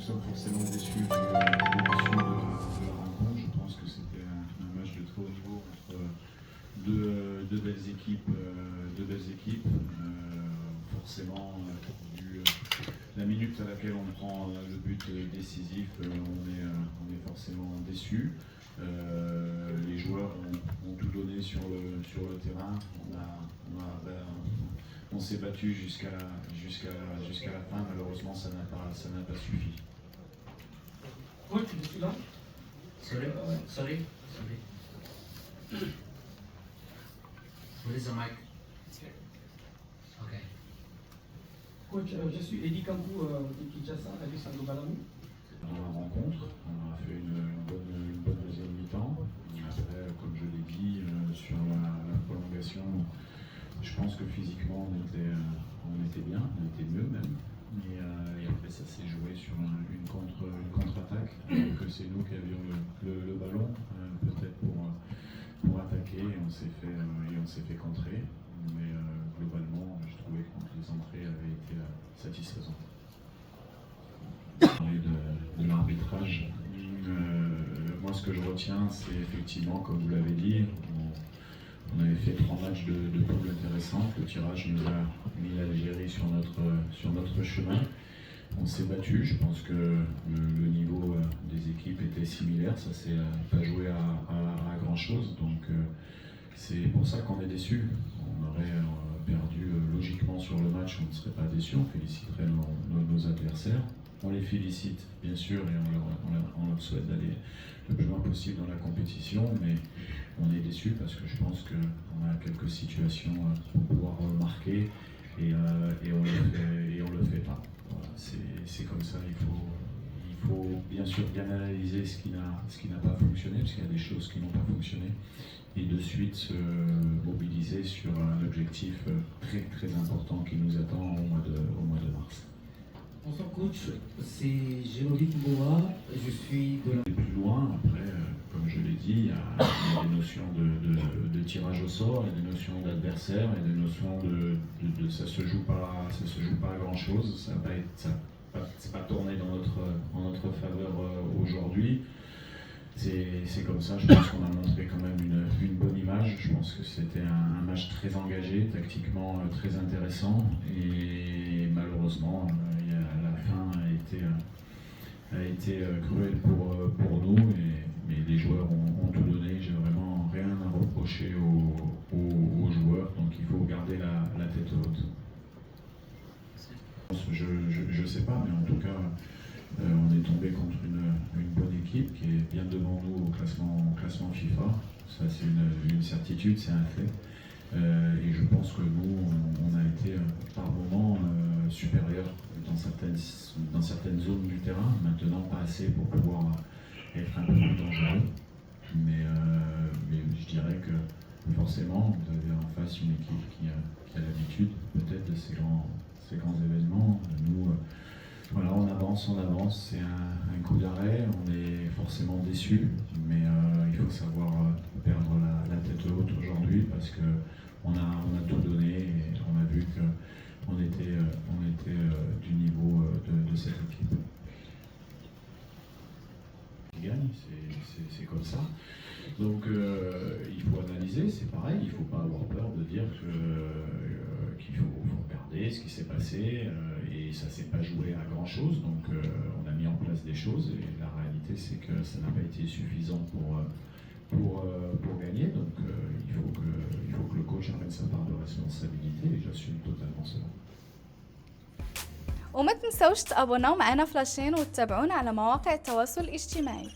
sommes forcément déçus de la rencontre. Je pense que c'était un match de très haut niveau entre deux belles équipes. Forcément, vu la minute à laquelle on prend le but décisif, on est forcément déçus. Les joueurs ont tout donné sur le terrain. On s'est battu jusqu'à la fin. Malheureusement, ça n'a pas suffi. Coach, tu es là? Sorry. Where is the mic? Okay. Coach, je suis Eddie Kampou de Kinshasa, avec Sando Balamou. Dans la rencontre, on a fait une bonne deuxième mi-temps. Après, comme je l'ai dit, sur la prolongation, je pense que physiquement on était bien, on était mieux même. Et après ça s'est joué sur une contre-attaque, alors que c'est nous qui avions le ballon, peut-être pour attaquer, et on s'est fait contrer. Mais globalement, je trouvais que les entrées avaient été satisfaisantes. Parler de l'arbitrage, moi ce que je retiens, c'est effectivement, comme vous l'avez dit, on avait fait 3 matchs de poule intéressants. Le tirage nous a mis l'Algérie sur notre chemin. On s'est battu. Je pense que le niveau des équipes était similaire. Ça s'est pas joué à grand chose. Donc c'est pour ça qu'on est déçus. On aurait perdu logiquement sur le match. On ne serait pas déçus. On féliciterait nos adversaires. On les félicite bien sûr et on leur souhaite d'aller le plus loin possible dans la compétition, mais on est déçus parce que je pense qu'on a quelques situations pour pouvoir marquer et on le fait pas. Voilà, c'est comme ça, il faut bien sûr bien analyser ce qui n'a pas fonctionné, parce qu'il y a des choses qui n'ont pas fonctionné, et de suite se mobiliser sur un objectif très très important qui nous attend au mois de mars. Bonsoir coach, c'est Génovic Boa, je suis de la... Plus loin, après, comme je l'ai dit, il y a des notions de tirage au sort, il y a des notions d'adversaire, il y a des notions de ça se joue pas à grand chose, c'est pas tourné en notre faveur aujourd'hui. C'est comme ça, je pense qu'on a montré quand même une bonne image. Je pense que c'était un match très engagé, tactiquement très intéressant, et malheureusement la fin a été cruelle pour nous, mais les joueurs ont tout donné. J'ai vraiment rien à reprocher aux joueurs, donc il faut garder la tête haute. Je sais pas, mais en tout cas on est tombé contre une bonne équipe qui est bien devant nous au classement FIFA. Ça c'est une certitude, c'est un fait. Et je pense que nous, on a été par moments supérieurs dans certaines zones du terrain, maintenant pas assez pour pouvoir être un peu plus dangereux. Mais je dirais que forcément, vous avez en face une équipe qui a l'habitude peut-être de ces grands événements. Nous, voilà, on avance, c'est un coup d'arrêt, on est forcément déçus, mais il faut savoir perdre la tête haute aujourd'hui, parce qu'on a tout donné et on a vu qu'on était du niveau de cette équipe. Qui gagne, c'est comme ça. Donc il faut analyser, c'est pareil, il ne faut pas avoir peur de dire qu'il faut regarder ce qui s'est passé, et ça ne s'est pas joué à grand chose, donc on a mis en place des choses, et la réalité c'est que ça n'a pas été suffisant pour gagner, donc il faut que le coach prenne sa part de responsabilité, et j'assume totalement cela. وما تنسوش تابوناو معنا فلاشين وتتابعونا على مواقع التواصل الاجتماعي.